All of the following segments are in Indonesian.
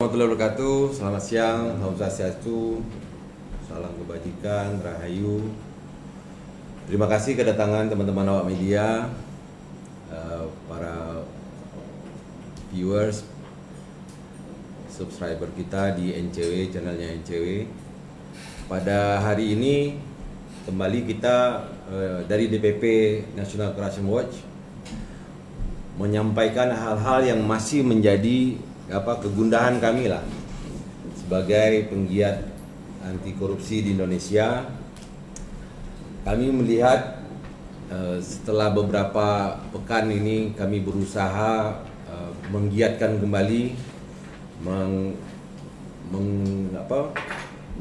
Warahmatullahi wabarakatuh. Selamat siang, Salam Swastiastu, salam kebajikan, rahayu. Terima kasih kedatangan teman-teman awak media, para viewers, subscriber kita di NCW, channelnya NCW. Pada hari ini kembali kita dari DPP National Corruption Watch menyampaikan hal-hal yang masih menjadi kegundahan kami lah sebagai penggiat anti korupsi di Indonesia. Kami melihat setelah beberapa pekan ini kami berusaha menggiatkan kembali,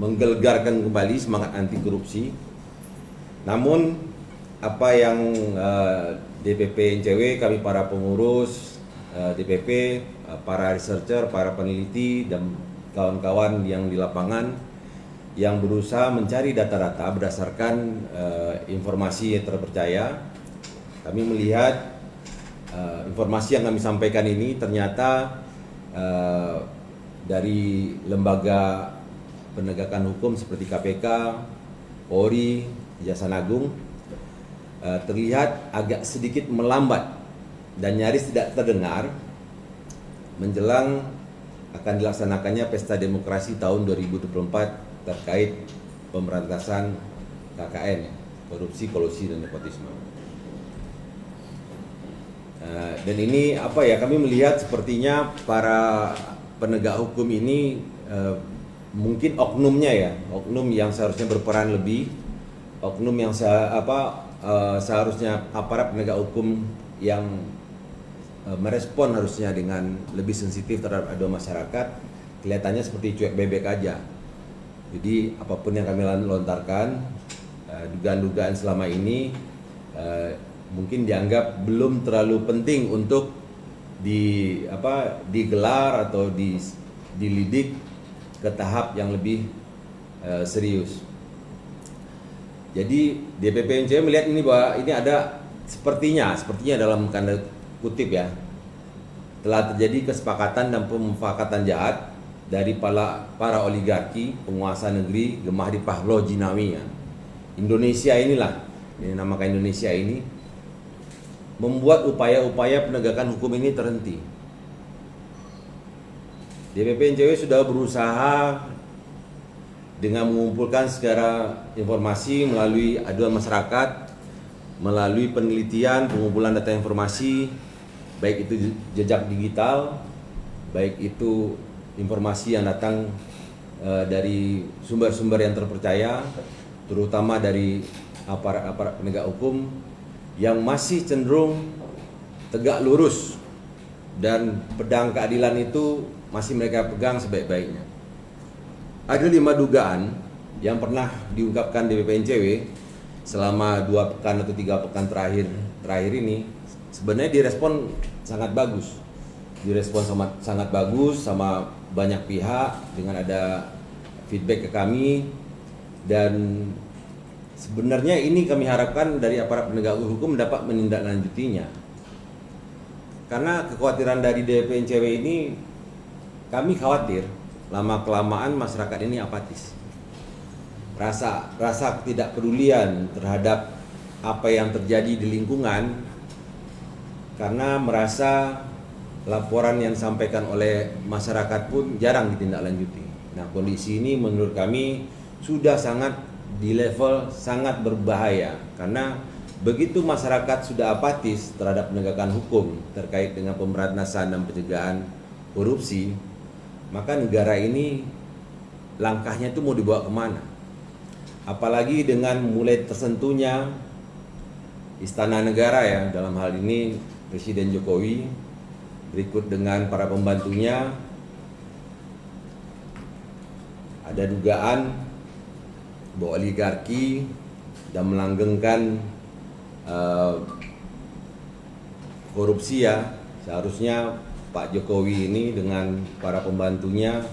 menggelgarkan kembali semangat anti korupsi. Namun apa yang DPP NCW, kami para pengurus DPP, para researcher, para peneliti, dan kawan-kawan yang di lapangan yang berusaha mencari data-data berdasarkan informasi yang terpercaya. Kami melihat informasi yang kami sampaikan ini ternyata dari lembaga penegakan hukum seperti KPK, Polri, Kejaksaan Agung terlihat agak sedikit melambat dan nyaris tidak terdengar menjelang akan dilaksanakannya Pesta Demokrasi tahun 2024 terkait pemberantasan KKN, korupsi, kolusi, dan nepotisme. Dan ini kami melihat sepertinya para penegak hukum ini mungkin oknumnya oknum yang seharusnya berperan lebih, oknum yang seharusnya aparat penegak hukum yang merespon harusnya dengan lebih sensitif terhadap aduan masyarakat, kelihatannya seperti cuek bebek aja. Jadi apapun yang kami lontarkan, dugaan-dugaan selama ini mungkin dianggap belum terlalu penting untuk digelar atau dilidik ke tahap yang lebih serius. Jadi DPP NCW melihat ini bahwa ini ada sepertinya dalam tanda kutip telah terjadi kesepakatan dan pemufakatan jahat dari para oligarki, penguasa negeri gemah di Pahlo Jinawi Indonesia inilah, ini namakan Indonesia ini, membuat upaya-upaya penegakan hukum ini terhenti. DPP NCW sudah berusaha dengan mengumpulkan segala informasi melalui aduan masyarakat, melalui penelitian, pengumpulan data informasi, baik itu jejak digital, baik itu informasi yang datang dari sumber-sumber yang terpercaya, terutama dari aparat-aparat penegak hukum yang masih cenderung tegak lurus dan pedang keadilan itu masih mereka pegang sebaik-baiknya. Ada 5 dugaan yang pernah diungkapkan DPP NCW selama 2 pekan atau 3 pekan terakhir ini, sebenarnya direspon sangat bagus. Direspon sangat bagus sama banyak pihak dengan ada feedback ke kami, dan sebenarnya ini kami harapkan dari aparat penegak hukum dapat menindaklanjutinya. Karena kekhawatiran dari DPP NCW ini, kami khawatir lama-kelamaan masyarakat ini apatis. Rasa ketidakpedulian terhadap apa yang terjadi di lingkungan karena merasa laporan yang disampaikan oleh masyarakat pun jarang ditindaklanjuti. Nah, kondisi ini menurut kami sudah sangat di level sangat berbahaya, karena begitu masyarakat sudah apatis terhadap penegakan hukum terkait dengan pemberantasan dan pencegahan korupsi, maka negara ini langkahnya itu mau dibawa kemana? Apalagi dengan mulai tersentuhnya istana negara dalam hal ini Presiden Jokowi, berikut dengan para pembantunya, ada dugaan bahwa oligarki dan melanggengkan korupsi seharusnya Pak Jokowi ini dengan para pembantunya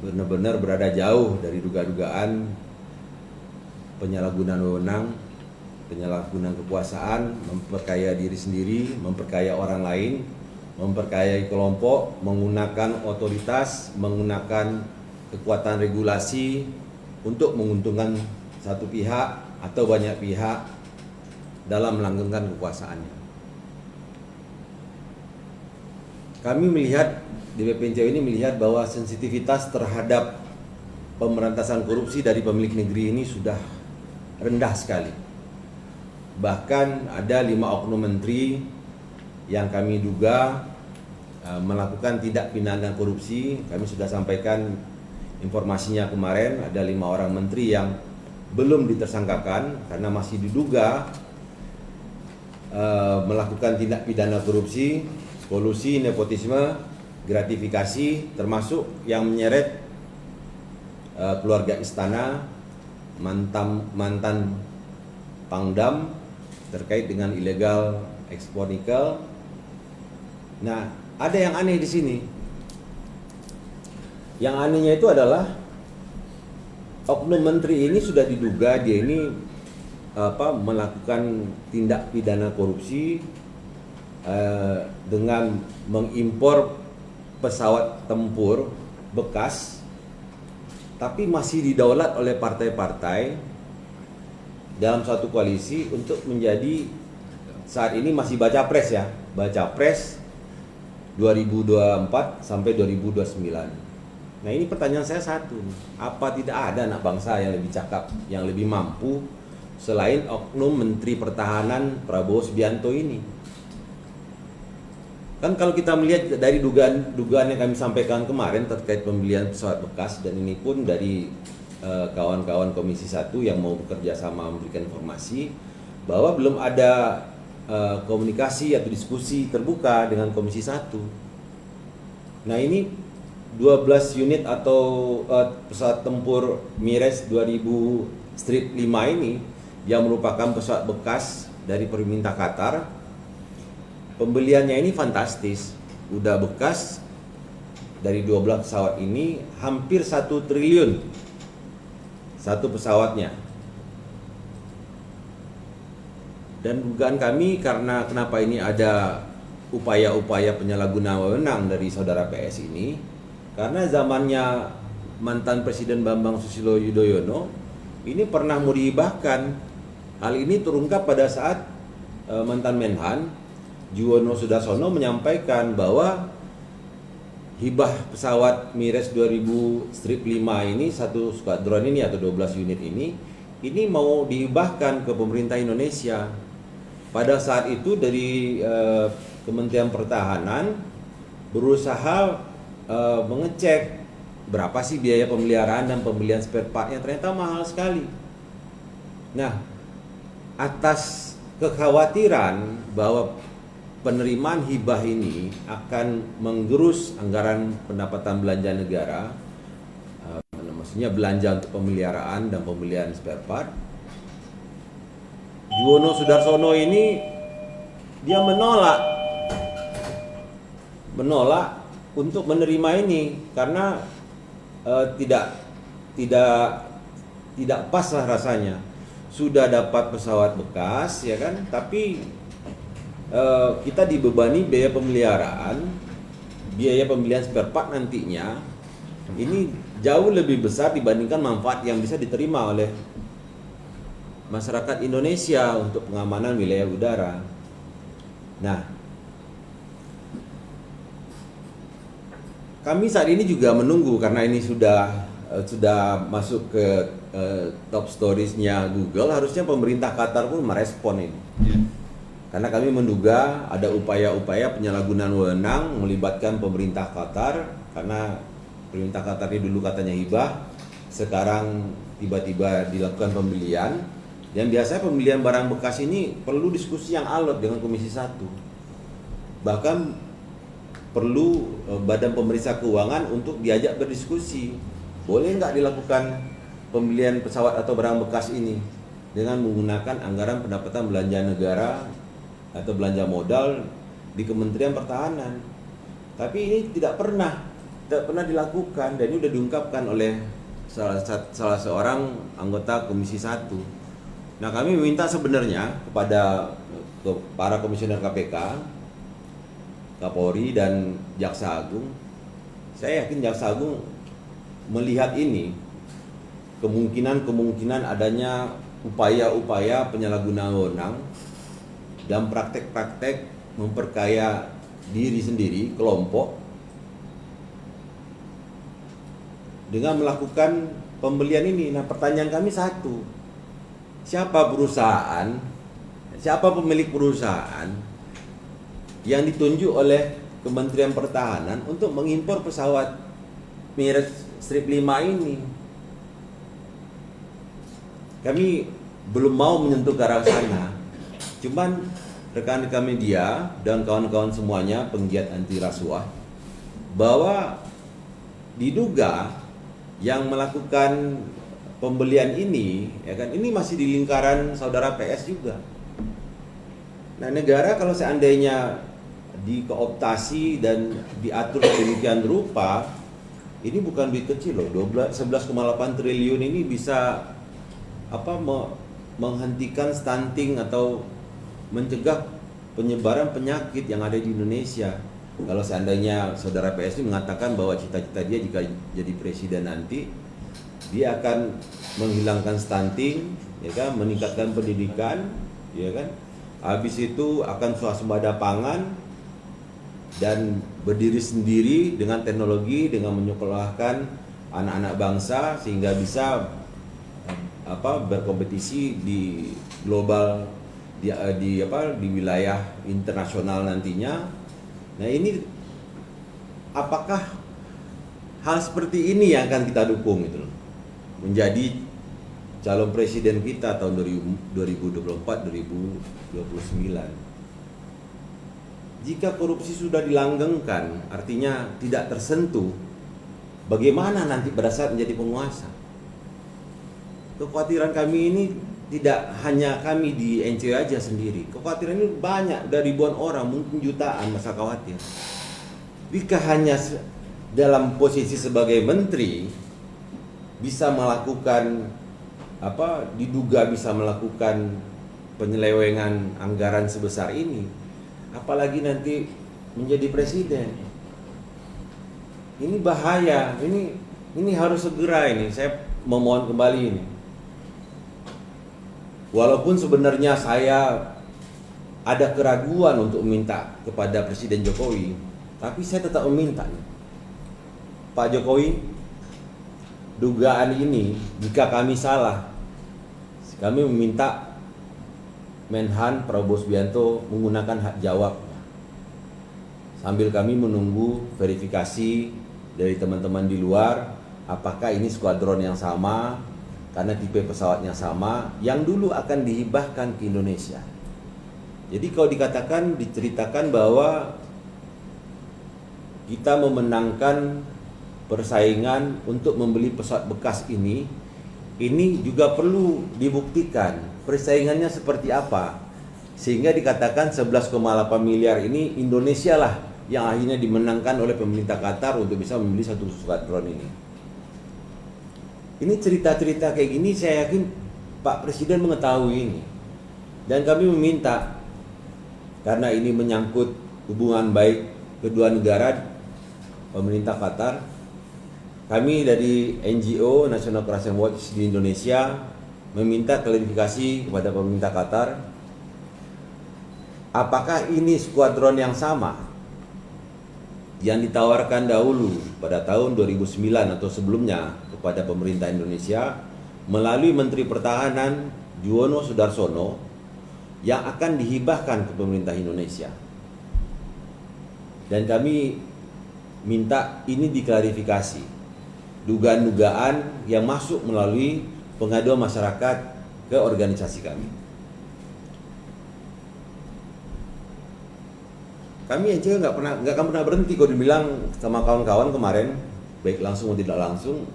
benar-benar berada jauh dari dugaan penyalahgunaan wewenang, penyalahgunaan kekuasaan, memperkaya diri sendiri, memperkaya orang lain, memperkayai kelompok, menggunakan otoritas, menggunakan kekuatan regulasi untuk menguntungkan satu pihak atau banyak pihak dalam melanggengkan kekuasaannya. Kami melihat di BPNCW ini melihat bahwa sensitivitas terhadap pemberantasan korupsi dari pemilik negeri ini sudah rendah sekali. Bahkan ada 5 oknum menteri yang kami duga melakukan tindak pidana korupsi. Kami sudah sampaikan informasinya kemarin, ada 5 orang menteri yang belum ditersangkakan karena masih diduga melakukan tindak pidana korupsi, kolusi, nepotisme, gratifikasi, termasuk yang menyeret keluarga istana, mantan Pangdam terkait dengan ilegal ekspor nikel. Nah, ada yang aneh di sini. Yang anehnya itu adalah oknum menteri ini sudah diduga dia ini melakukan tindak pidana korupsi dengan mengimpor pesawat tempur bekas, tapi masih didaulat oleh partai-partai dalam satu koalisi untuk menjadi saat ini masih baca pres ya, baca pres 2024 sampai 2029. Nah, ini pertanyaan saya satu, apa tidak ada anak bangsa yang lebih cakap, yang lebih mampu selain oknum Menteri Pertahanan Prabowo Subianto ini? Kan kalau kita melihat dari dugaan yang kami sampaikan kemarin terkait pembelian pesawat bekas, dan ini pun dari kawan-kawan Komisi 1 yang mau bekerja sama memberikan informasi bahwa belum ada komunikasi atau diskusi terbuka dengan Komisi 1. Nah, ini 12 unit atau pesawat tempur Mires 2000 Street 5 ini yang merupakan pesawat bekas dari pemerintah Qatar. Pembeliannya ini fantastis, udah bekas. Dari 12 pesawat ini hampir 1 triliun satu pesawatnya. Dan dugaan kami karena kenapa ini ada upaya-upaya penyalahgunaan wewenang dari saudara PS ini, karena zamannya mantan Presiden Bambang Susilo Yudhoyono ini pernah mau dihibahkan. Hal ini terungkap pada saat mantan Menhan Juwono Sudarsono menyampaikan bahwa hibah pesawat Mires 2000 Strip 5 ini, satu skuadron ini atau 12 unit ini mau dihibahkan ke pemerintah Indonesia. Pada saat itu dari Kementerian Pertahanan berusaha mengecek berapa sih biaya pemeliharaan dan pembelian spare partnya, ternyata mahal sekali. Nah, atas kekhawatiran bahwa penerimaan hibah ini akan menggerus anggaran pendapatan belanja negara, maksudnya belanja untuk pemeliharaan dan pembelian spare part, Juwono Sudarsono ini dia menolak untuk menerima ini karena tidak pas lah rasanya. Sudah dapat pesawat bekas ya kan, tapi kita dibebani biaya pemeliharaan, biaya pembelian spare part nantinya ini jauh lebih besar dibandingkan manfaat yang bisa diterima oleh masyarakat Indonesia untuk pengamanan wilayah udara. Nah, kami saat ini juga menunggu karena ini sudah masuk ke top storiesnya Google, harusnya pemerintah Qatar pun merespon ini. Karena kami menduga ada upaya-upaya penyalahgunaan wewenang melibatkan pemerintah Qatar, karena pemerintah Qatar ini dulu katanya hibah, sekarang tiba-tiba dilakukan pembelian. Dan biasanya pembelian barang bekas ini perlu diskusi yang alot dengan Komisi 1. Bahkan perlu Badan Pemeriksa Keuangan untuk diajak berdiskusi. Boleh nggak dilakukan pembelian pesawat atau barang bekas ini dengan menggunakan anggaran pendapatan belanja negara atau belanja modal di Kementerian Pertahanan. Tapi ini tidak pernah dilakukan, dan ini sudah diungkapkan oleh salah seorang anggota Komisi 1. Nah, kami meminta sebenarnya kepada para komisioner KPK Kapolri dan Jaksa Agung. Saya yakin Jaksa Agung melihat ini, kemungkinan adanya upaya-upaya penyalahgunaan wewenang dan praktek-praktek memperkaya diri sendiri, kelompok, dengan melakukan pembelian ini. Nah, pertanyaan kami satu, siapa pemilik perusahaan yang ditunjuk oleh Kementerian Pertahanan untuk mengimpor pesawat merek Strip 5 ini? Kami belum mau menyentuh ke arah sana. Cuman rekan-rekan media dan kawan-kawan semuanya penggiat anti rasuah, bahwa diduga yang melakukan pembelian ini, ya kan, ini masih di lingkaran saudara PS juga. Nah, negara kalau seandainya dikooptasi dan diatur sedemikian rupa, ini bukan duit kecil loh. 11,8 triliun ini bisa menghentikan stunting atau mencegah penyebaran penyakit yang ada di Indonesia. Kalau seandainya saudara PS ini mengatakan bahwa cita-cita dia jika jadi presiden nanti, dia akan menghilangkan stunting, ya kan, meningkatkan pendidikan, ya kan, habis itu akan swasembada pangan dan berdiri sendiri dengan teknologi, dengan menyekolahkan anak-anak bangsa sehingga bisa berkompetisi di global, di wilayah internasional nantinya. Nah, ini apakah hal seperti ini yang akan kita dukung gitu loh, menjadi calon presiden kita tahun 2024-2029? Jika korupsi sudah dilanggengkan, artinya tidak tersentuh, bagaimana nanti pada saat menjadi penguasa? Kekhawatiran kami ini tidak hanya kami di NCW aja sendiri. Kekhawatiran ini banyak, dari ribuan orang, mungkin jutaan masa khawatir. Jika hanya dalam posisi sebagai menteri bisa melakukan diduga bisa melakukan penyelewengan anggaran sebesar ini, apalagi nanti menjadi presiden. Ini bahaya. Ini harus segera ini. Saya memohon kembali ini. Walaupun sebenarnya saya ada keraguan untuk meminta kepada Presiden Jokowi, tapi saya tetap meminta, Pak Jokowi, dugaan ini jika kami salah, kami meminta Menhan Prabowo Subianto menggunakan hak jawab sambil kami menunggu verifikasi dari teman-teman di luar, apakah ini skuadron yang sama, karena tipe pesawatnya sama, yang dulu akan dihibahkan ke Indonesia. Jadi kalau diceritakan bahwa kita memenangkan persaingan untuk membeli pesawat bekas ini juga perlu dibuktikan persaingannya seperti apa, sehingga dikatakan 11,8 miliar ini Indonesia lah yang akhirnya dimenangkan oleh pemerintah Qatar untuk bisa membeli satu skuadron ini. Ini cerita-cerita kayak gini saya yakin Pak Presiden mengetahui ini. Dan kami meminta, karena ini menyangkut hubungan baik kedua negara, pemerintah Qatar, kami dari NGO National Crossing Watch di Indonesia meminta klarifikasi kepada pemerintah Qatar, apakah ini skuadron yang sama yang ditawarkan dahulu pada tahun 2009 atau sebelumnya kepada pemerintah Indonesia melalui Menteri Pertahanan Juwono Sudarsono yang akan dihibahkan ke pemerintah Indonesia. Dan kami minta ini diklarifikasi, dugaan-dugaan yang masuk melalui pengaduan masyarakat ke organisasi kami. Kami aja nggak akan pernah berhenti. Kalau dibilang sama kawan-kawan kemarin, baik langsung maupun tidak langsung,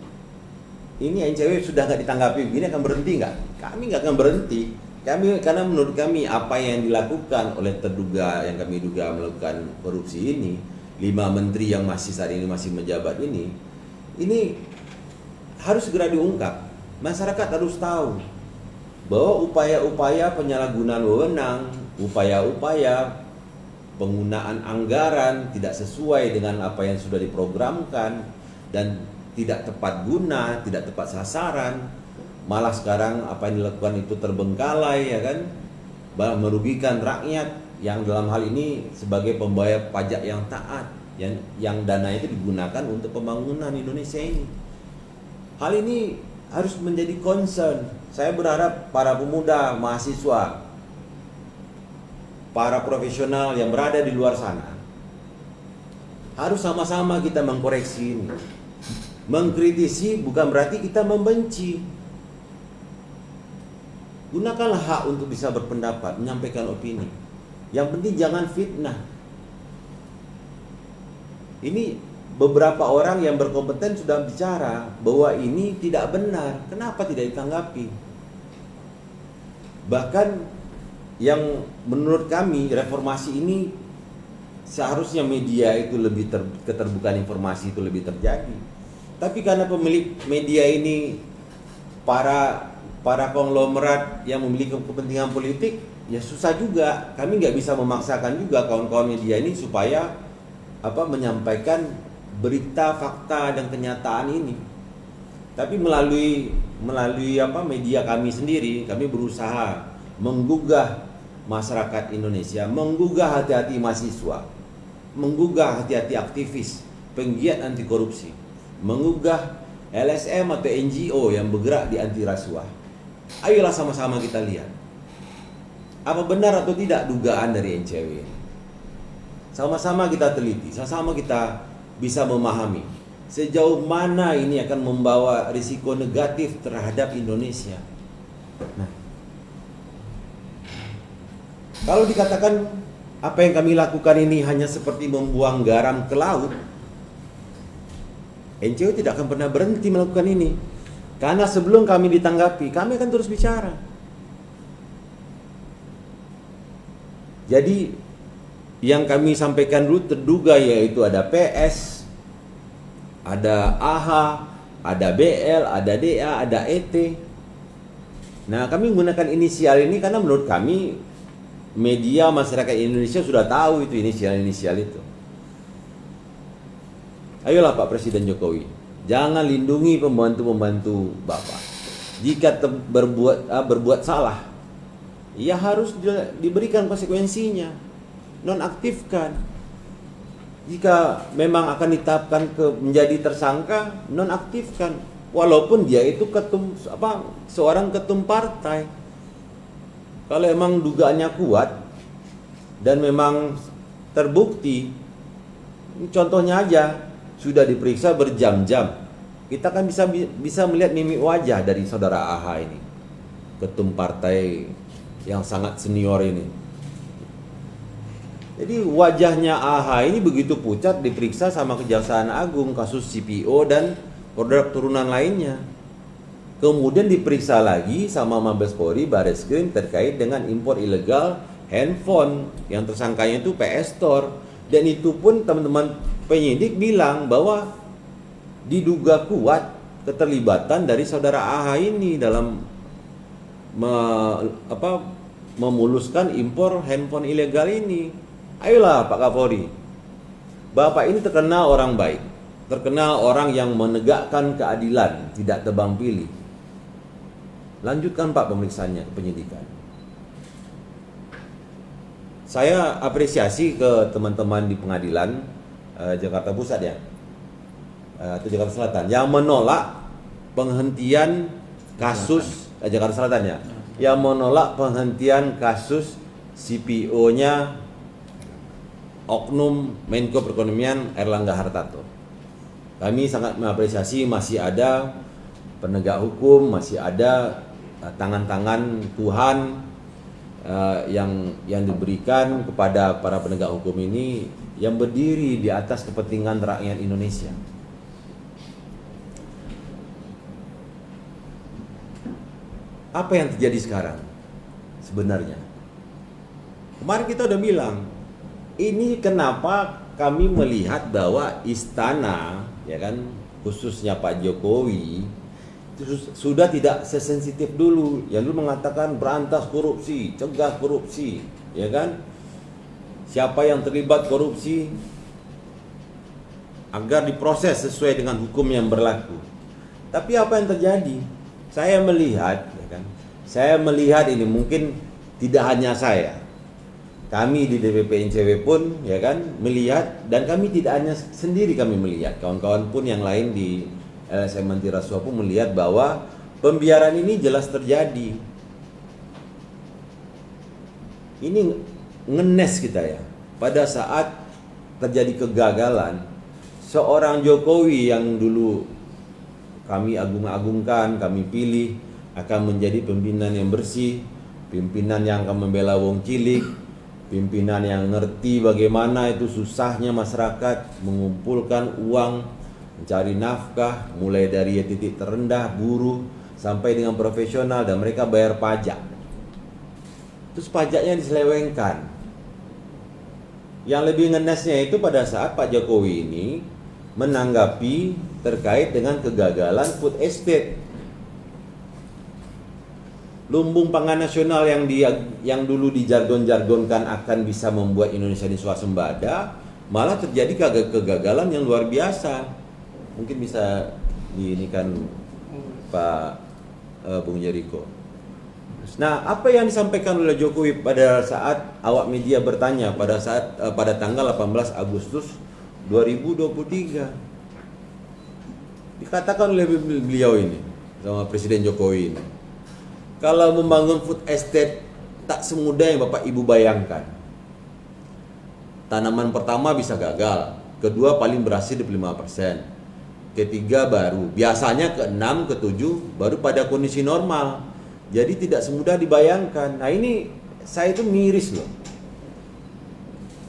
ini NCW sudah nggak ditanggapi begini, akan berhenti nggak? Kami nggak akan berhenti. Karena menurut kami apa yang dilakukan oleh terduga yang kami duga melakukan korupsi ini, 5 menteri yang saat ini masih menjabat ini harus segera diungkap. Masyarakat harus tahu bahwa upaya-upaya penyalahgunaan wewenang, upaya-upaya penggunaan anggaran tidak sesuai dengan apa yang sudah diprogramkan dan tidak tepat guna, tidak tepat sasaran. Malah sekarang apa yang dilakukan itu terbengkalai, ya kan, merugikan rakyat yang dalam hal ini sebagai pembayar pajak yang taat, yang dana itu digunakan untuk pembangunan Indonesia ini. Hal ini harus menjadi concern. Saya berharap para pemuda, mahasiswa, para profesional yang berada di luar sana harus sama-sama kita mengkoreksi ini. Mengkritisi bukan berarti kita membenci. Gunakanlah hak untuk bisa berpendapat, menyampaikan opini. Yang penting jangan fitnah. Ini beberapa orang yang berkompeten sudah bicara bahwa ini tidak benar. Kenapa tidak ditanggapi? Bahkan yang menurut kami reformasi ini seharusnya media itu lebih keterbukaan informasi itu lebih terjadi. Tapi karena pemilik media ini para konglomerat yang memiliki kepentingan politik, ya susah juga. Kami nggak bisa memaksakan juga kawan-kawan media ini supaya menyampaikan berita, fakta dan kenyataan ini. Tapi melalui media kami sendiri, kami berusaha menggugah masyarakat Indonesia, menggugah hati-hati mahasiswa, menggugah hati-hati aktivis, penggiat anti korupsi, menggugah LSM atau NGO yang bergerak di anti rasuah. Ayolah sama-sama kita lihat apa benar atau tidak dugaan dari NCW ini. Sama-sama kita teliti, sama-sama kita bisa memahami sejauh mana ini akan membawa risiko negatif terhadap Indonesia. Nah, kalau dikatakan apa yang kami lakukan ini hanya seperti membuang garam ke laut, NCW tidak akan pernah berhenti melakukan ini. Karena sebelum kami ditanggapi, kami akan terus bicara. Jadi yang kami sampaikan dulu terduga yaitu ada PS, ada AH, ada BL, ada DA, ada ET. Nah, kami menggunakan inisial ini karena menurut kami media masyarakat Indonesia sudah tahu itu inisial-inisial itu. Ayolah Pak Presiden Jokowi, jangan lindungi pembantu-pembantu Bapak. Jika berbuat salah, ya harus diberikan konsekuensinya. Nonaktifkan. Jika memang akan ditetapkan menjadi tersangka, nonaktifkan. Walaupun dia itu seorang ketum partai. Kalau emang dugaannya kuat dan memang terbukti, contohnya aja sudah diperiksa berjam-jam, kita kan bisa melihat mimik wajah dari saudara AH ini, ketum partai yang sangat senior ini. Jadi wajahnya AH ini begitu pucat diperiksa sama Kejaksaan Agung kasus CPO dan produk turunan lainnya. Kemudian diperiksa lagi sama Mabes Polri, Barreskrim terkait dengan impor ilegal handphone yang tersangkanya itu PS Store. Dan itu pun teman-teman penyidik bilang bahwa diduga kuat keterlibatan dari saudara AH ini dalam memuluskan impor handphone ilegal ini. Ayolah Pak Kapolri, Bapak ini terkenal orang baik, terkenal orang yang menegakkan keadilan, tidak tebang pilih. Lanjutkan Pak pemeriksaannya ke penyidikan. Saya apresiasi ke teman-teman di pengadilan Jakarta Pusat ya, atau Jakarta Selatan yang menolak penghentian kasus Jakarta Selatan ya, yang menolak penghentian kasus CPO-nya Oknum Menko Perekonomian Erlangga Hartarto. Kami sangat mengapresiasi masih ada penegak hukum, masih ada tangan-tangan Tuhan yang diberikan kepada para penegak hukum ini yang berdiri di atas kepentingan rakyat Indonesia. Apa yang terjadi sekarang sebenarnya? Kemarin kita udah bilang, ini kenapa kami melihat bahwa istana, ya kan, khususnya Pak Jokowi sudah tidak sesensitif dulu. Yang dulu mengatakan berantas korupsi, cegah korupsi, ya kan. siapa yang terlibat korupsi agar diproses sesuai dengan hukum yang berlaku. Tapi apa yang terjadi? Saya melihat, ya kan? Saya melihat ini mungkin tidak hanya saya. Kami di DPP NCW pun, ya kan, melihat, dan kami tidak hanya sendiri kami melihat, kawan-kawan pun yang lain di LSM Anti Rasuah pun melihat bahwa pembiaran ini jelas terjadi. Ini ngenes kita ya. Pada saat terjadi kegagalan, seorang Jokowi yang dulu kami agung-agungkan, kami pilih akan menjadi pimpinan yang bersih, pimpinan yang akan membela wong cilik, pimpinan yang ngerti bagaimana itu susahnya masyarakat mengumpulkan uang, mencari nafkah, mulai dari titik terendah, buruh, sampai dengan profesional, dan mereka bayar pajak. Terus pajaknya diselewengkan. Yang lebih ngenesnya itu pada saat Pak Jokowi ini menanggapi terkait dengan kegagalan food estate. Lumbung pangan nasional yang dulu dijargon-jargonkan akan bisa membuat Indonesia ini swasembada, malah terjadi kegagalan yang luar biasa. Mungkin bisa diinikan Pak Bung Jericho. Nah, apa yang disampaikan oleh Jokowi pada saat awak media bertanya pada tanggal 18 Agustus 2023? Dikatakan oleh beliau ini sama Presiden Jokowi ini, kalau membangun food estate tak semudah yang Bapak Ibu bayangkan. Tanaman pertama bisa gagal, kedua paling berhasil 25%, ketiga baru, biasanya ke-6, ke-7 baru pada kondisi normal. Jadi tidak semudah dibayangkan. Nah ini saya itu miris loh.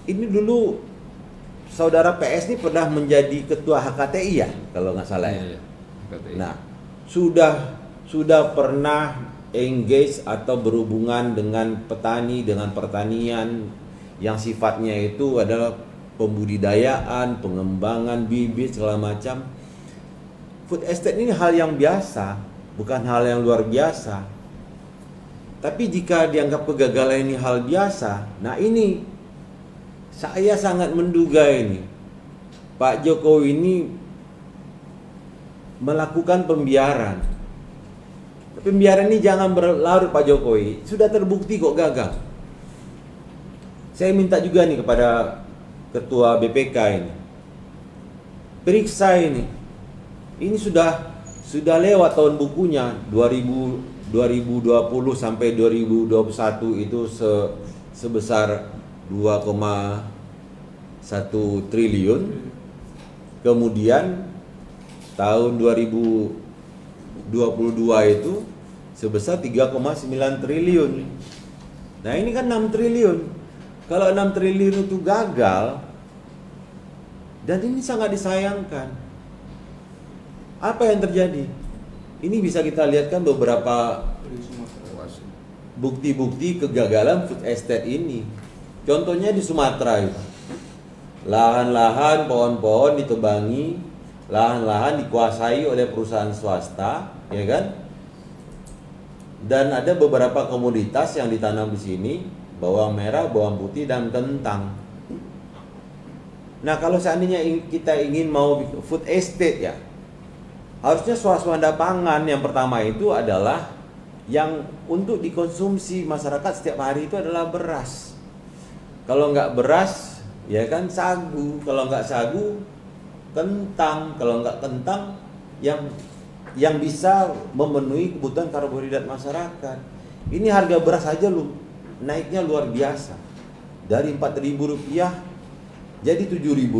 Ini dulu saudara PS ini pernah menjadi ketua HKTI ya, kalau nggak salah ya. Nah sudah pernah engage atau berhubungan dengan petani, dengan pertanian yang sifatnya itu adalah pembudidayaan, pengembangan bibit segala macam. Food estate ini hal yang biasa, bukan hal yang luar biasa. Tapi jika dianggap kegagalan ini hal biasa, nah ini saya sangat menduga ini Pak Jokowi ini melakukan pembiaran. Pembiaran ini jangan berlarut Pak Jokowi, sudah terbukti kok gagal. Saya minta juga nih kepada Ketua BPK ini, periksa ini sudah lewat tahun bukunya 2020 sampai 2021 itu sebesar 2,1 triliun. Kemudian tahun 2022 itu sebesar 3,9 triliun. Nah ini kan 6 triliun. Kalau 6 triliun itu gagal, dan ini sangat disayangkan. Apa yang terjadi? Ini bisa kita lihatkan beberapa bukti-bukti kegagalan food estate ini. Contohnya di Sumatera itu, lahan-lahan, pohon-pohon ditebangi, lahan-lahan dikuasai oleh perusahaan swasta, ya kan? Dan ada beberapa komoditas yang ditanam di sini, bawang merah, bawang putih, dan kentang. Nah, kalau seandainya kita ingin mau food estate ya, harusnya swasembada pangan yang pertama itu adalah yang untuk dikonsumsi masyarakat setiap hari itu adalah beras. Kalau nggak beras, ya kan sagu. Kalau nggak sagu, kentang. Kalau nggak kentang, yang bisa memenuhi kebutuhan karbohidrat masyarakat. Ini harga beras aja naiknya luar biasa. Dari Rp4.000 jadi Rp7.000.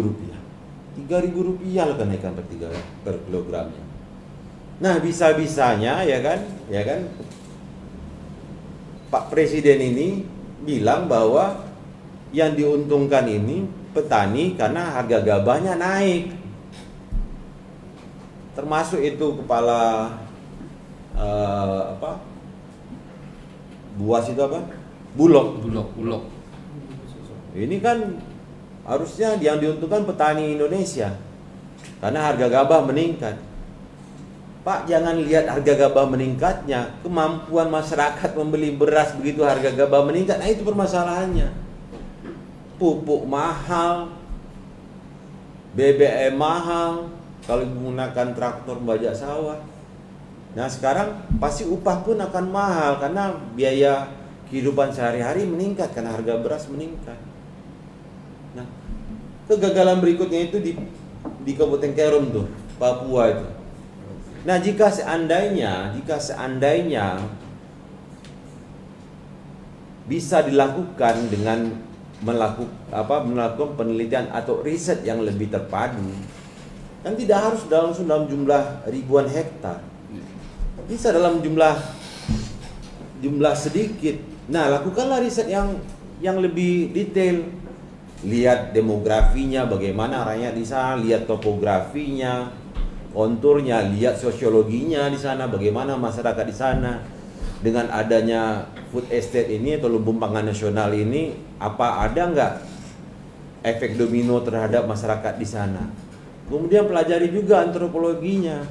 Rp3.000 lah kenaikan per kilogramnya. Nah, bisa-bisanya ya kan Pak Presiden ini bilang bahwa yang diuntungkan ini petani karena harga gabahnya naik. Termasuk itu kepala buas itu apa? Bulog. Ini kan harusnya yang diuntungkan petani Indonesia karena harga gabah meningkat. Pak, jangan lihat harga gabah meningkatnya, kemampuan masyarakat membeli beras begitu harga gabah meningkat. Nah itu permasalahannya. pupuk mahal, BBM mahal kalau menggunakan traktor membajak sawah. Nah sekarang pasti upah pun akan mahal karena biaya kehidupan sehari-hari meningkat karena harga beras meningkat. Nah kegagalan berikutnya itu di Kabupaten Kerom tuh, Papua itu. Nah jika seandainya bisa dilakukan dengan melakukan penelitian atau riset yang lebih terpadu, kan tidak harus langsung dalam jumlah ribuan hektar, bisa dalam jumlah sedikit. Nah lakukanlah riset yang lebih detail, lihat demografinya, bagaimana rakyat di sana, lihat topografinya, konturnya, lihat sosiologinya di sana, bagaimana masyarakat di sana. Dengan adanya food estate ini atau lumbung pangan nasional ini, apa ada nggak efek domino terhadap masyarakat di sana? Kemudian pelajari juga antropologinya.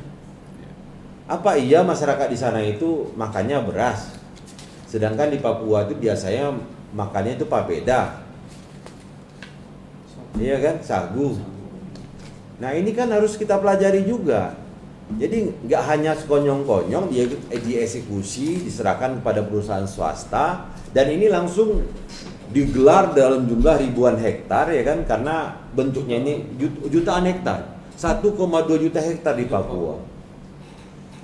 Apa iya masyarakat di sana itu makannya beras, sedangkan di Papua itu biasanya makannya itu papeda, iya kan, sagu. Nah ini kan harus kita pelajari juga. Jadi nggak hanya sekonyong-konyong dia dieksekusi, diserahkan kepada perusahaan swasta, dan ini langsung digelar dalam jumlah ribuan hektar, ya kan, karena bentuknya ini jutaan hektar, 1,2 juta hektar di Papua.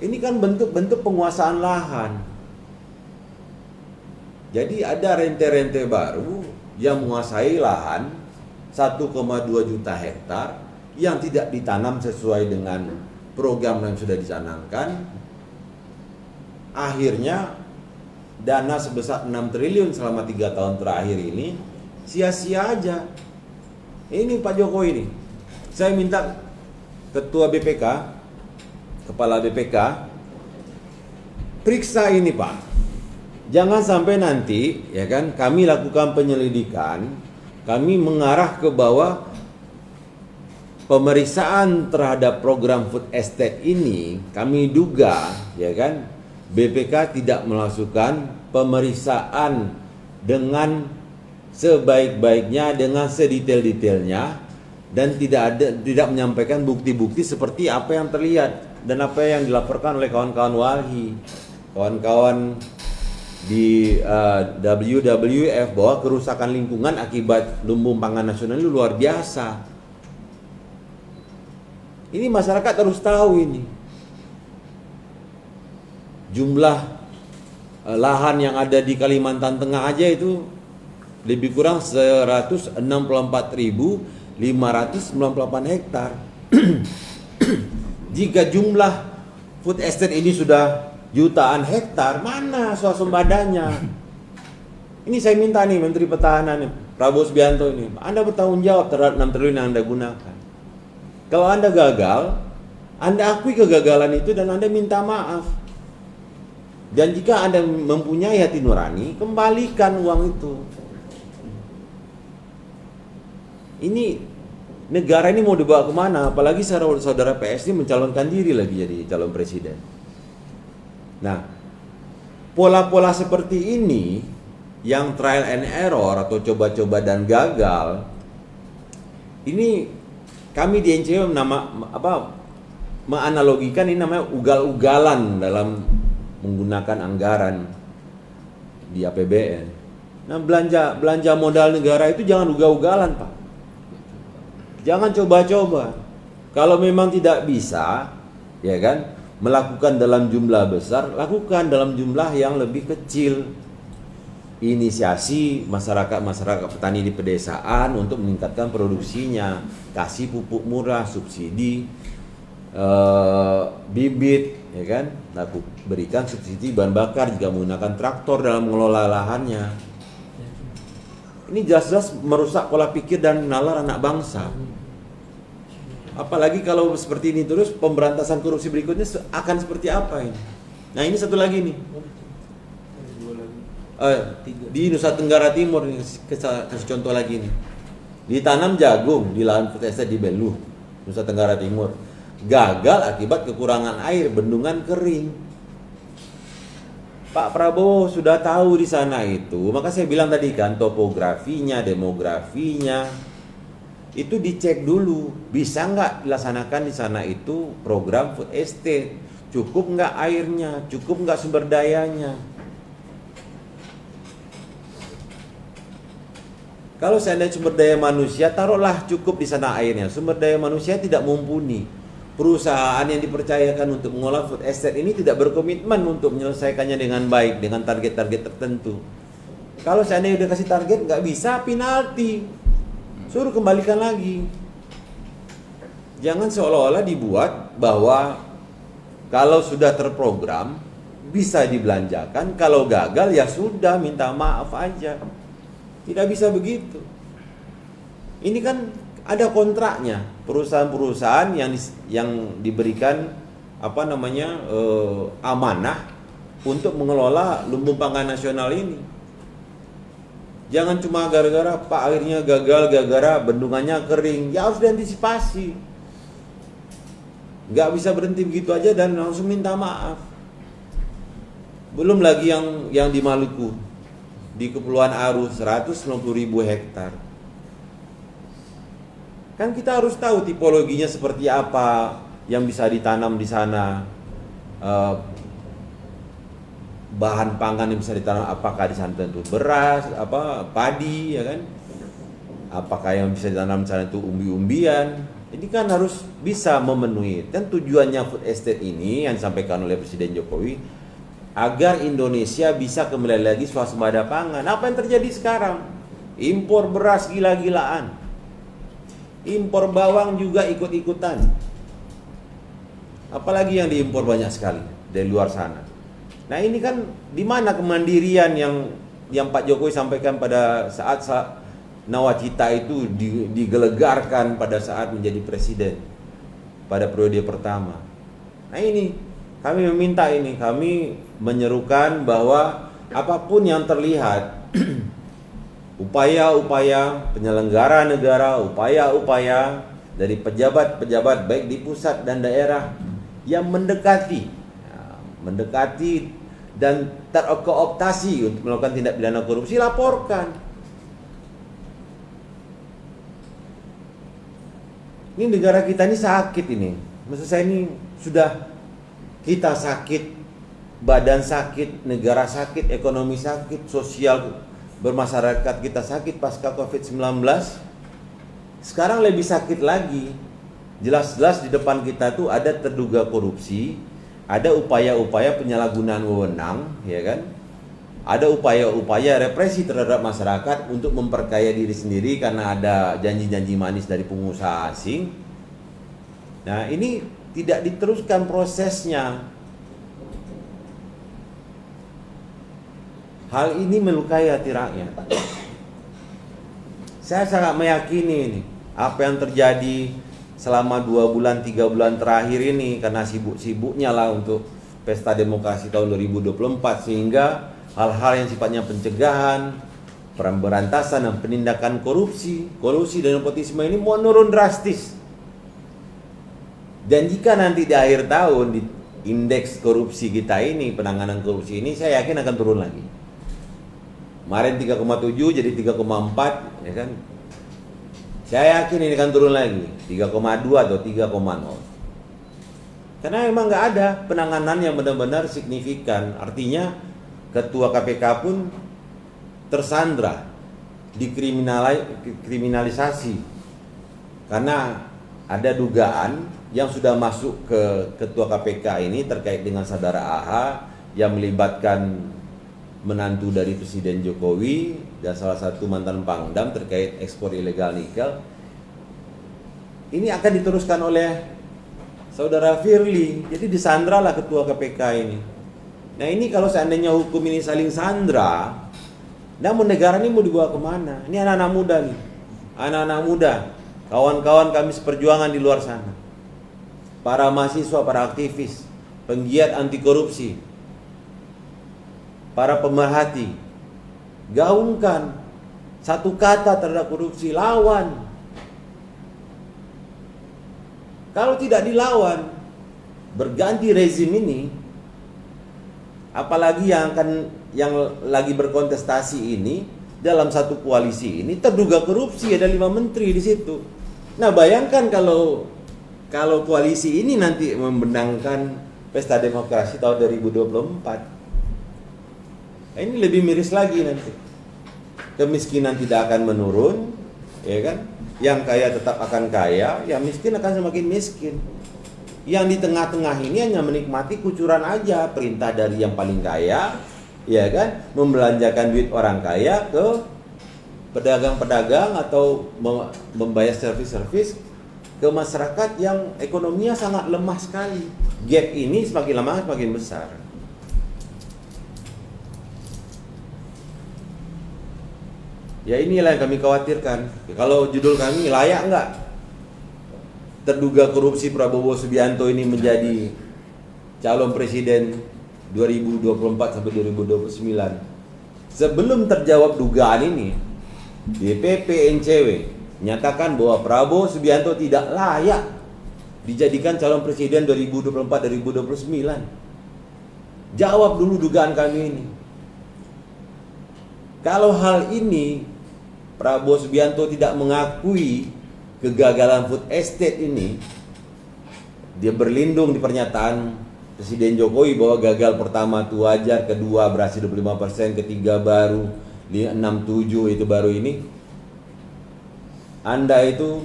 Ini kan bentuk-bentuk penguasaan lahan. Jadi ada rente-rente baru yang menguasai lahan 1,2 juta hektar yang tidak ditanam sesuai dengan program yang sudah dicanangkan. Akhirnya dana sebesar 6 triliun selama 3 tahun terakhir ini sia-sia aja. Ini Pak Jokowi ini. Saya minta Ketua BPK, Kepala BPK, periksa ini Pak. Jangan sampai nanti, ya kan, kami lakukan penyelidikan, kami mengarah ke bawah pemeriksaan terhadap program food estate ini, kami duga, ya kan, BPK tidak melakukan pemeriksaan dengan sebaik-baiknya, dengan sedetail-detailnya, dan tidak menyampaikan bukti-bukti seperti apa yang terlihat dan apa yang dilaporkan oleh kawan-kawan walhi, kawan-kawan di WWF, bahwa kerusakan lingkungan akibat lumbung pangan nasional itu luar biasa. Ini masyarakat harus tahu ini. Jumlah lahan yang ada di Kalimantan Tengah aja itu lebih kurang 164.598 hektar. Jika jumlah food estate ini sudah jutaan hektar, mana swasembadanya? Ini saya minta nih Menteri Pertahanan nih, Prabowo Subianto ini, Anda bertanggung jawab terhadap 6 triliun yang Anda gunakan. Kalau Anda gagal, Anda akui kegagalan itu dan Anda minta maaf. Dan jika Anda mempunyai hati nurani, kembalikan uang itu. Ini negara ini mau dibawa kemana? Apalagi saudara PS ini mencalonkan diri lagi jadi calon presiden. Nah, pola-pola seperti ini yang trial and error atau coba-coba dan gagal, ini kami di NCW menganalogikan ini namanya ugal-ugalan dalam menggunakan anggaran di APBN. Nah, belanja modal negara itu jangan ugal-ugalan, Pak. Jangan coba-coba. Kalau memang tidak bisa, ya kan, melakukan dalam jumlah besar, lakukan dalam jumlah yang lebih kecil. Inisiasi masyarakat petani di pedesaan untuk meningkatkan produksinya, kasih pupuk murah, subsidi bibit, ya kan, berikan subsidi bahan bakar jika menggunakan traktor dalam mengelola lahannya. Ini jelas-jelas merusak pola pikir dan nalar anak bangsa. Apalagi kalau seperti ini terus, pemberantasan korupsi berikutnya akan seperti apa ini? Nah ini satu lagi nih, di Nusa Tenggara Timur, kasih contoh lagi nih, ditanam jagung di lahan food estate di Belu, Nusa Tenggara Timur, gagal akibat kekurangan air, bendungan kering. Pak Prabowo sudah tahu di sana itu, maka saya bilang tadi kan topografinya, demografinya itu dicek dulu, bisa nggak dilaksanakan di sana itu program food estate, cukup nggak airnya, cukup nggak sumber dayanya. Kalau seandainya sumber daya manusia, taruhlah cukup di sana airnya, sumber daya manusia tidak mumpuni. Perusahaan yang dipercayakan untuk mengolah food estate ini tidak berkomitmen untuk menyelesaikannya dengan baik, dengan target-target tertentu. Kalau seandainya udah kasih target nggak bisa, penalti, suruh kembalikan lagi. Jangan seolah-olah dibuat bahwa kalau sudah terprogram bisa dibelanjakan, kalau gagal ya sudah minta maaf aja. Tidak bisa begitu. Ini kan ada kontraknya, perusahaan-perusahaan yang diberikan amanah untuk mengelola lumbung pangan nasional ini. Jangan cuma gara-gara Pak akhirnya gagal, gara-gara bendungannya kering, ya harus diantisipasi. Nggak bisa berhenti begitu aja dan langsung minta maaf. Belum lagi yang di Maluku, di Kepulauan Aru 190.000 hektar. Kan kita harus tahu tipologinya seperti apa yang bisa ditanam di sana, bahan pangan yang bisa ditanam, apakah di sana tentu beras, padi, ya kan? Apakah yang bisa ditanam di sana itu umbi-umbian? Ini kan harus bisa memenuhi. Dan tujuannya food estate ini yang disampaikan oleh Presiden Jokowi agar Indonesia bisa kembali lagi swasembada pangan. Apa yang terjadi sekarang? Impor beras gila-gilaan. Impor bawang juga ikut-ikutan. Apalagi yang diimpor banyak sekali dari luar sana. Nah, ini kan di mana kemandirian yang Pak Jokowi sampaikan pada saat nawacita itu digelegarkan pada saat menjadi presiden pada periode pertama. Nah, ini kami meminta ini, kami menyerukan bahwa apapun yang terlihat upaya-upaya penyelenggara negara, upaya-upaya dari pejabat-pejabat baik di pusat dan daerah yang mendekati dan terkooptasi untuk melakukan tindak pidana korupsi, laporkan. Ini negara kita ini sakit ini. Maksud saya ini sudah kita sakit, badan sakit, negara sakit, ekonomi sakit, sosial bermasyarakat kita sakit pasca COVID-19. Sekarang lebih sakit lagi. Jelas-jelas di depan kita tuh ada terduga korupsi, ada upaya-upaya penyalahgunaan wewenang, ya kan? Ada upaya-upaya represi terhadap masyarakat untuk memperkaya diri sendiri karena ada janji-janji manis dari pengusaha asing. Nah, ini tidak diteruskan prosesnya. Hal ini melukai hati rakyat. Saya sangat meyakini ini apa yang terjadi selama 2 bulan 3 bulan terakhir ini karena sibuk-sibuknya lah untuk pesta demokrasi tahun 2024, sehingga hal-hal yang sifatnya pencegahan, pemberantasan dan penindakan korupsi dan nepotisme ini menurun drastis. Dan jika nanti di akhir tahun di indeks korupsi kita ini, penanganan korupsi ini, saya yakin akan turun lagi. Kemarin 3,7 jadi 3,4, ya kan? Saya yakin ini akan turun lagi 3,2 atau 3,0. Karena memang nggak ada penanganan yang benar-benar signifikan. Artinya Ketua KPK pun tersandra, dikriminalisasi karena ada dugaan yang sudah masuk ke Ketua KPK ini terkait dengan saudara AH yang melibatkan menantu dari Presiden Jokowi dan salah satu mantan Pangdam terkait ekspor ilegal nikel. Ini akan diteruskan oleh saudara Firly. Jadi disandralah Ketua KPK ini. Nah, ini kalau seandainya hukum ini saling sandra, namun negara ini mau dibawa kemana? Ini anak-anak muda nih, anak-anak muda, kawan-kawan kami seperjuangan di luar sana, para mahasiswa, para aktivis, penggiat anti korupsi, para pemerhati, gaungkan satu kata terhadap korupsi, lawan. Kalau tidak dilawan, berganti rezim ini, apalagi yang lagi berkontestasi ini dalam satu koalisi ini terduga korupsi, ada 5 menteri di situ. Nah, bayangkan kalau koalisi ini nanti membenangkan pesta demokrasi tahun 2024. Nah, ini lebih miris lagi nanti. Kemiskinan tidak akan menurun, ya kan? Yang kaya tetap akan kaya, yang miskin akan semakin miskin. Yang di tengah-tengah ini hanya menikmati kucuran aja, perintah dari yang paling kaya, ya kan? Membelanjakan duit orang kaya ke pedagang-pedagang atau membayar servis-servis ke masyarakat yang ekonominya sangat lemah sekali. Gap ini semakin lama semakin besar. Ya, inilah yang kami khawatirkan. Kalau judul kami layak nggak terduga korupsi Prabowo Subianto ini menjadi calon presiden 2024 sampai 2029. Sebelum terjawab dugaan ini, DPP NCW menyatakan bahwa Prabowo Subianto tidak layak dijadikan calon presiden 2024-2029. Jawab dulu dugaan kami ini. Kalau hal ini Prabowo Subianto tidak mengakui kegagalan food estate ini, dia berlindung di pernyataan Presiden Jokowi bahwa gagal pertama itu wajar, kedua berhasil 25%, ketiga baru 67 itu baru ini. Anda itu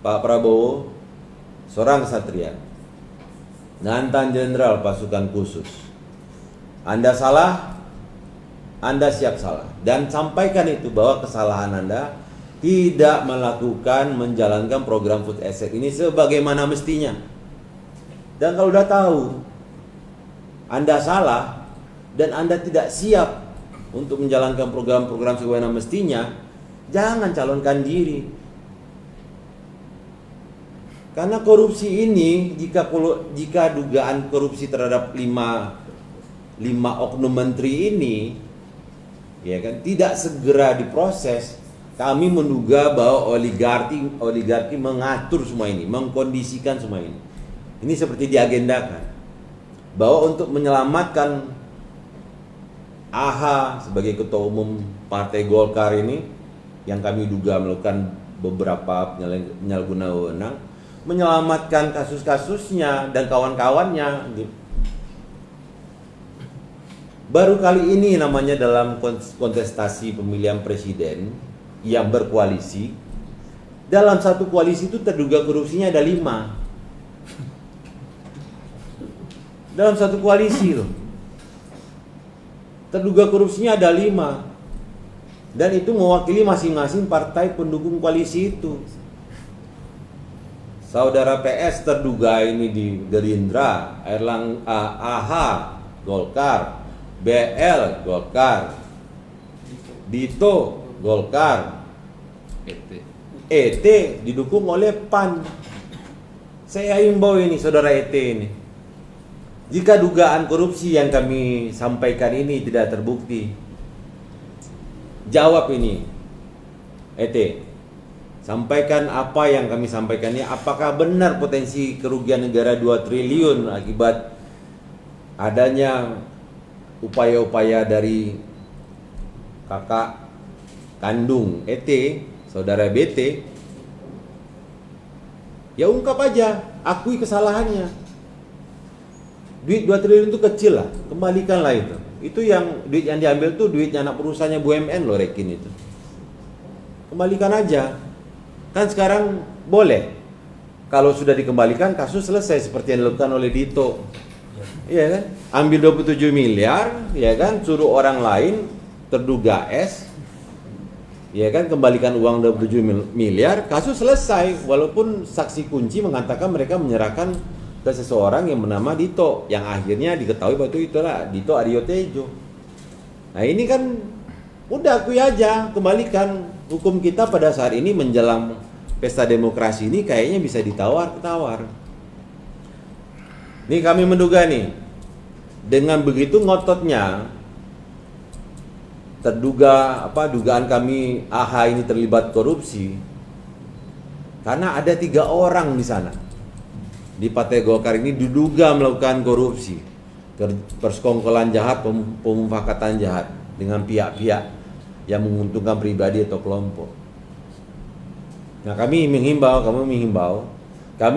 Pak Prabowo seorang kesatria, mantan jenderal pasukan khusus. Anda salah, Anda siap salah, dan sampaikan itu bahwa kesalahan Anda tidak melakukan menjalankan program food estate ini sebagaimana mestinya. Dan kalau udah tahu Anda salah dan Anda tidak siap untuk menjalankan program-program sebagaimana mestinya, jangan calonkan diri. Karena korupsi ini, jika dugaan korupsi terhadap lima oknum menteri ini, ya kan, tidak segera diproses, kami menduga bahwa oligarki mengatur semua ini, mengkondisikan semua ini. Ini seperti diagendakan bahwa untuk menyelamatkan AHA sebagai ketua umum Partai Golkar ini, yang kami duga melakukan beberapa penyalahgunaan wewenang, menyelamatkan kasus-kasusnya dan kawan-kawannya. Baru kali ini namanya dalam kontestasi pemilihan presiden yang berkoalisi, dalam satu koalisi itu terduga korupsinya ada 5. Dalam satu koalisi loh, terduga korupsinya ada 5. Dan itu mewakili masing-masing partai pendukung koalisi itu. Saudara PS terduga ini di Gerindra, AHA Golkar, BL Golkar, Dito Golkar, ET didukung oleh PAN. Saya himbau ini saudara ET ini, jika dugaan korupsi yang kami sampaikan ini tidak terbukti, jawab ini ET, sampaikan apa yang kami sampaikan ini. Apakah benar potensi kerugian negara 2 triliun akibat adanya upaya-upaya dari kakak kandung ET, saudara BT? Ya ungkap aja, akui kesalahannya. Duit 2 triliun itu kecil lah, kembalikanlah itu. Itu yang duit yang diambil tuh duitnya anak perusahaannya BUMN loh, Rekin itu. Kembalikan aja. Kan sekarang boleh. Kalau sudah dikembalikan, kasus selesai seperti yang dilakukan oleh Dito. Iya kan? Ambil 27 miliar, ya kan? Suruh orang lain terduga S, ya kan, kembalikan uang 27 miliar, kasus selesai. Walaupun saksi kunci mengatakan mereka menyerahkan ke seseorang yang bernama Dito, yang akhirnya diketahui bahwa itulah Dito Aryo Tejo. Nah ini kan udah akui aja, kembalikan. Hukum kita pada saat ini menjelang pesta demokrasi ini kayaknya bisa ditawar-tawar. Nih kami menduga nih, dengan begitu ngototnya dugaan kami AHA ini terlibat korupsi, karena ada 3 orang di sana di Partai Golkar ini diduga melakukan korupsi, persekongkolan jahat, pemufakatan jahat dengan pihak-pihak yang menguntungkan pribadi atau kelompok. Nah, kami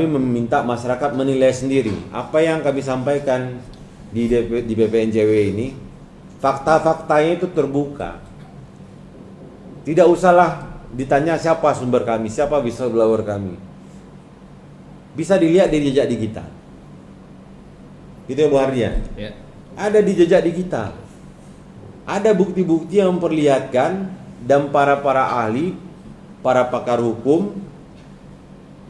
meminta masyarakat menilai sendiri apa yang kami sampaikan di BPNJW ini. Fakta-faktanya itu terbuka. Tidak usahlah ditanya siapa sumber kami, siapa whistleblower kami. Bisa dilihat di jejak digital. Gitu ya Bu Hardian? Ya. Ada di jejak digital. Ada bukti-bukti yang memperlihatkan dan para ahli, para pakar hukum,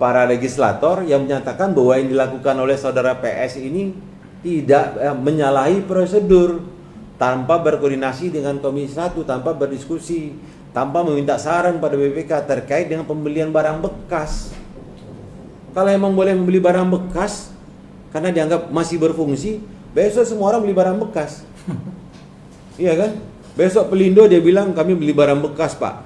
para legislator yang menyatakan bahwa yang dilakukan oleh saudara PS ini tidak menyalahi prosedur, tanpa berkoordinasi dengan Komisi 1, tanpa berdiskusi, tanpa meminta saran pada BPK terkait dengan pembelian barang bekas. Kalau emang boleh membeli barang bekas karena dianggap masih berfungsi, besok semua orang beli barang bekas. Iya kan? Besok Pelindo dia bilang kami beli barang bekas Pak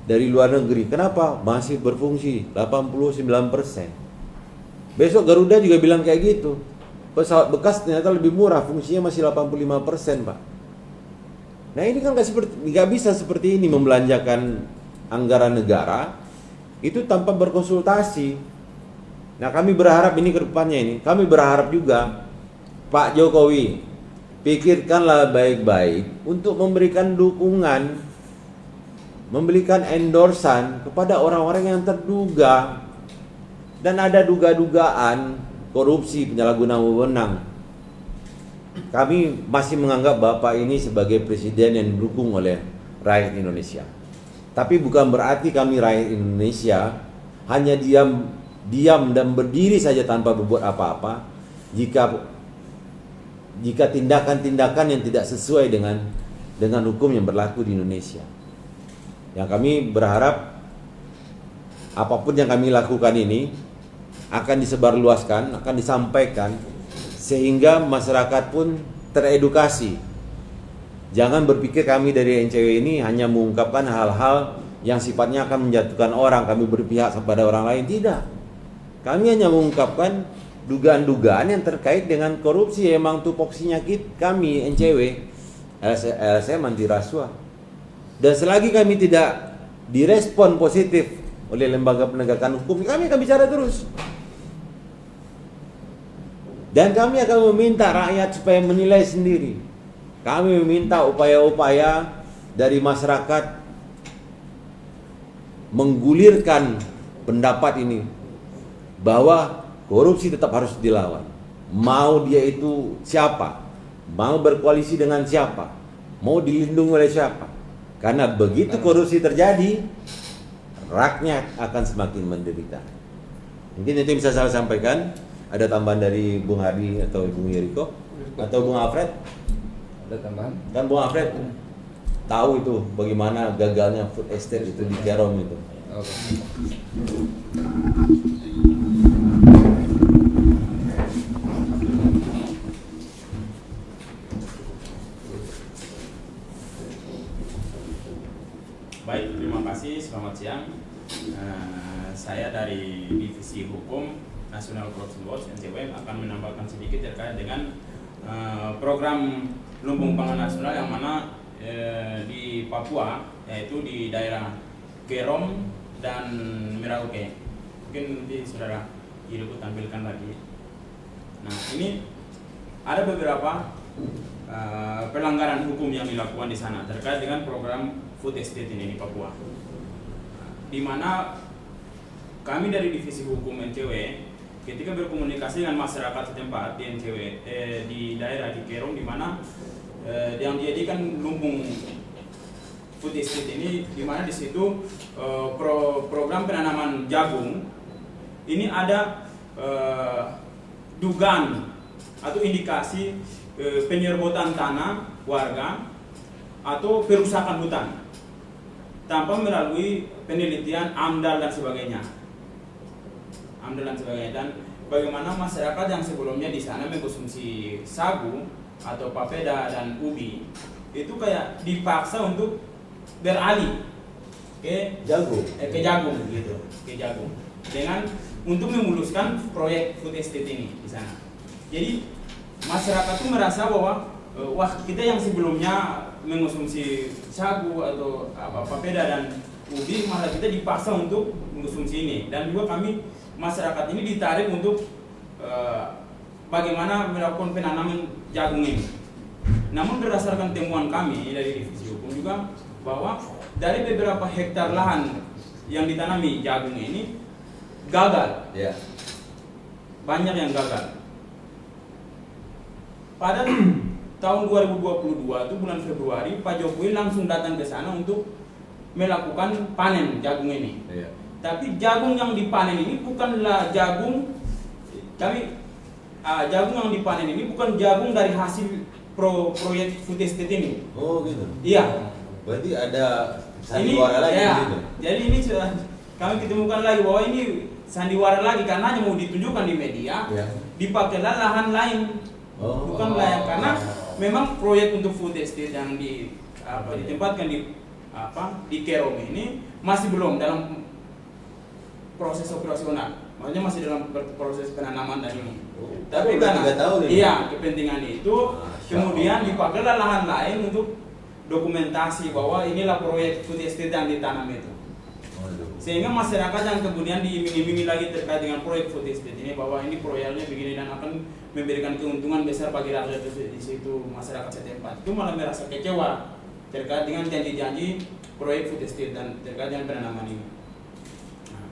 dari luar negeri. Kenapa? Masih berfungsi 89%. Besok Garuda juga bilang kayak gitu. Pesawat bekas ternyata lebih murah, fungsinya masih 85% Pak. Nah ini kan nggak bisa seperti ini membelanjakan anggaran negara itu tanpa berkonsultasi. Nah kami berharap ini ke depannya ini, kami berharap juga Pak Jokowi pikirkanlah baik-baik untuk memberikan dukungan, memberikan endorsan kepada orang-orang yang terduga dan ada dugaan korupsi, penyalahgunaan wewenang. Kami masih menganggap Bapak ini sebagai presiden yang didukung oleh rakyat Indonesia. Tapi bukan berarti kami rakyat Indonesia hanya diam dan berdiri saja tanpa berbuat apa-apa jika tindakan-tindakan yang tidak sesuai dengan hukum yang berlaku di Indonesia. Yang kami berharap apapun yang kami lakukan ini akan disebarluaskan, akan disampaikan sehingga masyarakat pun teredukasi. Jangan berpikir kami dari NCW ini hanya mengungkapkan hal-hal yang sifatnya akan menjatuhkan orang, kami berpihak kepada orang lain, tidak. Kami hanya mengungkapkan dugaan-dugaan yang terkait dengan korupsi yang memang tupoksinya kami NCW, LSM anti rasuah. Dan selagi kami tidak direspon positif oleh lembaga penegakan hukum, kami akan bicara terus. Dan kami akan meminta rakyat supaya menilai sendiri. Kami meminta upaya-upaya dari masyarakat menggulirkan pendapat ini bahwa korupsi tetap harus dilawan. Mau dia itu siapa, mau berkoalisi dengan siapa, mau dilindungi oleh siapa. Karena begitu korupsi terjadi, rakyat akan semakin menderita. Mungkin itu yang bisa saya sampaikan. Ada tambahan dari Bung Hadi atau Bung Yeriko atau Bung Alfred? Ada tambahan? Kan Bung Alfred tahu itu bagaimana gagalnya food estate itu di Kerom itu. Oke. Baik, terima kasih. Selamat siang. Saya dari Divisi Hukum National Corruption Watch NCW akan menambahkan sedikit terkait dengan program lumbung pangan nasional yang mana di Papua, yaitu di daerah Kerom dan Merauke. Mungkin nanti saudara Yeriko tampilkan lagi. Nah, ini ada beberapa pelanggaran hukum yang dilakukan di sana terkait dengan program food estate ini di Papua, di mana kami dari Divisi Hukum NCW ketika berkomunikasi dengan masyarakat setempat di NCW di daerah di Kerom, di mana yang dijadikan lumbung food estate ini, di mana di situ program penanaman jagung ini ada dugaan atau indikasi penyerbutan tanah warga atau perusakan hutan tanpa melalui penelitian AMDAL dan sebagainya. Dan bagaimana masyarakat yang sebelumnya di sana mengkonsumsi sagu atau papeda dan ubi itu kayak dipaksa untuk beralih ke jagung gitu, ke jagung dengan untuk memuluskan proyek food estate ini di sana. Jadi masyarakat tuh merasa bahwa wah kita yang sebelumnya mengonsumsi sagu atau apa papeda dan ubi malah kita dipaksa untuk mengonsumsi ini, dan juga kami masyarakat ini ditarik untuk bagaimana melakukan penanaman jagung ini. Namun berdasarkan temuan kami dari divisi hukum juga bahwa dari beberapa hektar lahan yang ditanami jagung ini gagal, Ya. banyak yang gagal. Pada tahun 2022 itu bulan Februari, Pak Jokowi langsung datang ke sana untuk melakukan panen jagung ini. Ya. Tapi jagung yang dipanen ini bukanlah jagung jagung yang dipanen ini bukan jagung dari hasil proyek food estate ini. Oh gitu. Iya. Berarti ada sandiwara lagi ya, gitu. jadi ini sudah kami ketemukan lagi bahwa ini sandiwara lagi karena hanya mau ditunjukkan di media. Ya. Dipakailah lahan lain. Oh. Bukan layak karena memang proyek untuk food estate yang ditempatkan di Kerom ini masih belum dalam proses operasional, maksudnya masih dalam proses penanaman dan ini. Oh, Tapi udah karena 3 tahun ini. iya kepentingan itu, kemudian Allah. dipakailah lahan lain untuk dokumentasi bahwa inilah proyek food estate yang ditanam itu. Waduh. Sehingga masyarakat yang kemudian diiming-imingi lagi terkait dengan proyek food estate ini bahwa ini proyeknya begini dan akan memberikan keuntungan besar bagi rakyat di situ, masyarakat setempat, itu malah merasa kecewa terkait dengan janji-janji proyek food estate dan terkait dengan penanaman ini. Nah,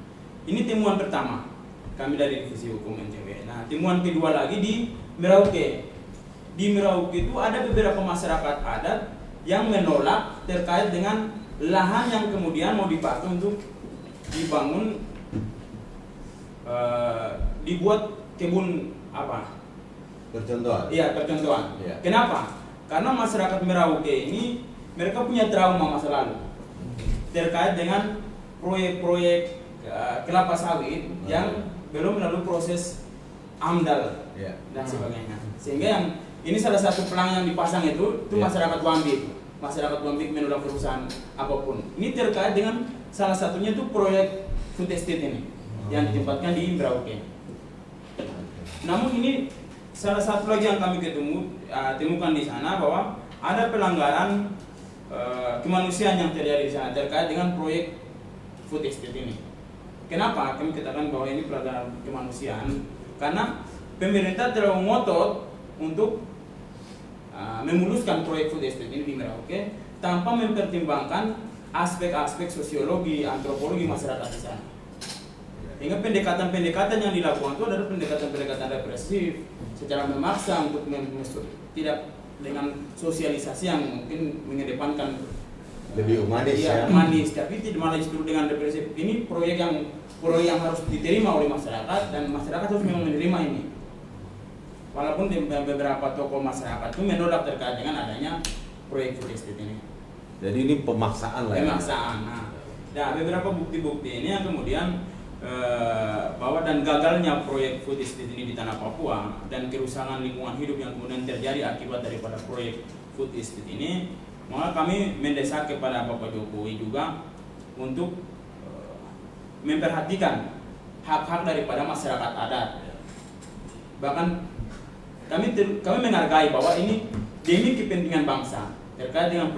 ini temuan pertama kami dari divisi hukum NTW. Nah, temuan kedua lagi di Merauke. Di Merauke itu ada beberapa masyarakat adat yang menolak terkait dengan lahan yang kemudian mau dipakai untuk dibangun dibuat kebun apa? Percontohan. Iya, percontohan. Iya. Kenapa? Karena masyarakat Merauke ini mereka punya trauma masa lalu terkait dengan proyek-proyek kelapa sawit yang belum melalui proses AMDAL Iya. dan sebagainya. Sehingga yang ini salah satu pelang yang dipasang itu Iya. masyarakat Wambik. Masyarakat Wambik menolak perusahaan apapun. Ini terkait dengan salah satunya itu proyek food estate ini yang ditempatkan di Merauke. Namun ini salah satu lagi yang kami temukan di sana bahwa ada pelanggaran kemanusiaan yang terjadi di sana terkait dengan proyek food estate ini. Kenapa kami katakan bahwa ini pelanggaran kemanusiaan? Karena pemerintah terlalu ngotot untuk memuluskan proyek food estate ini di Merauke tanpa mempertimbangkan aspek-aspek sosiologi, antropologi masyarakat di sana. Hingga pendekatan-pendekatan yang dilakukan itu adalah pendekatan-pendekatan represif secara memaksa untuk tidak dengan sosialisasi yang mungkin mengedepankan Lebih humanis ya. humanis, tapi tidak malah justru dengan represif. Ini proyek yang harus diterima oleh masyarakat dan masyarakat harus memang menerima ini. Walaupun di beberapa tokoh masyarakat itu menolak terkait dengan adanya proyek food estate ini. Jadi ini pemaksaan lah. Pemaksaan. Nah, beberapa bukti-bukti ini yang kemudian bahwa dan gagalnya proyek food estate ini di tanah Papua dan kerusakan lingkungan hidup yang kemudian terjadi akibat daripada proyek food estate ini, maka kami mendesak kepada Bapak Jokowi juga untuk memperhatikan hak-hak daripada masyarakat adat. Bahkan kami menghargai bahwa ini demi kepentingan bangsa terkait dengan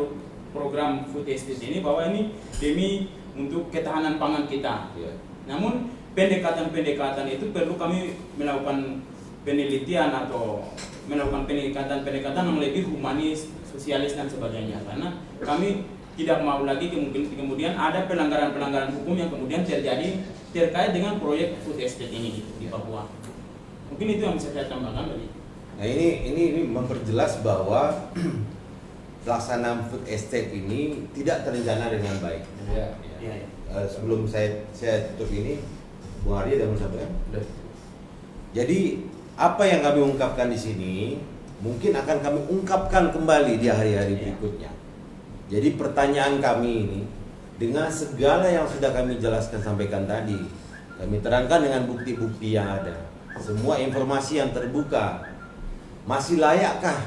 program food estate ini, bahwa ini demi untuk ketahanan pangan kita. Ya. Namun pendekatan-pendekatan itu perlu kami melakukan penelitian atau melakukan pendekatan yang lebih humanis, sosialis dan sebagainya, karena kami tidak mau lagi kemudian ada pelanggaran-pelanggaran hukum yang kemudian terjadi terkait dengan proyek food estate ini di Papua. Mungkin itu yang bisa saya tambahkan tadi. Nah ini memperjelas bahwa pelaksanaan food estate ini tidak terencana dengan baik. Iya. Ya. Sebelum saya tutup ini, Bung Arya sudah menyampaikan. Jadi apa yang kami ungkapkan di sini mungkin akan kami ungkapkan kembali di hari-hari berikutnya. Jadi pertanyaan kami ini dengan segala yang sudah kami jelaskan sampaikan tadi, kami terangkan dengan bukti-bukti yang ada, semua informasi yang terbuka, masih layakkah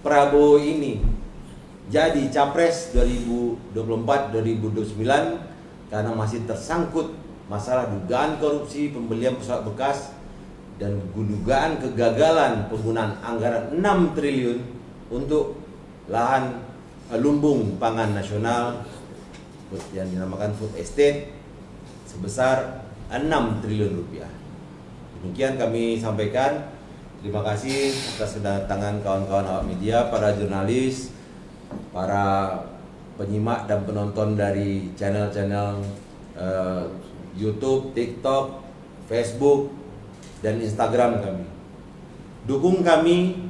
Prabowo ini jadi capres 2024-2029 karena masih tersangkut masalah dugaan korupsi pembelian pesawat bekas dan dugaan kegagalan penggunaan anggaran 6 triliun untuk lahan lumbung pangan nasional yang dinamakan food estate sebesar 6 triliun rupiah. Demikian kami sampaikan. Terima kasih atas kedatangan kawan-kawan awak media, para jurnalis, para penyimak dan penonton dari channel-channel YouTube, TikTok, Facebook, dan Instagram kami. Dukung kami,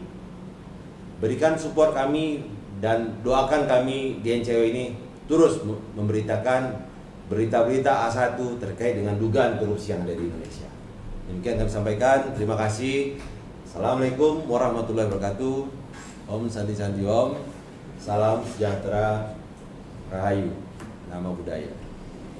berikan support kami, dan doakan kami di NCW ini terus memberitakan berita-berita A1 terkait dengan dugaan korupsi yang ada di Indonesia. Demikian kami sampaikan. Terima kasih. Assalamualaikum warahmatullahi wabarakatuh. Om Santi Santi Om. Salam sejahtera, Rahayu, nama budaya.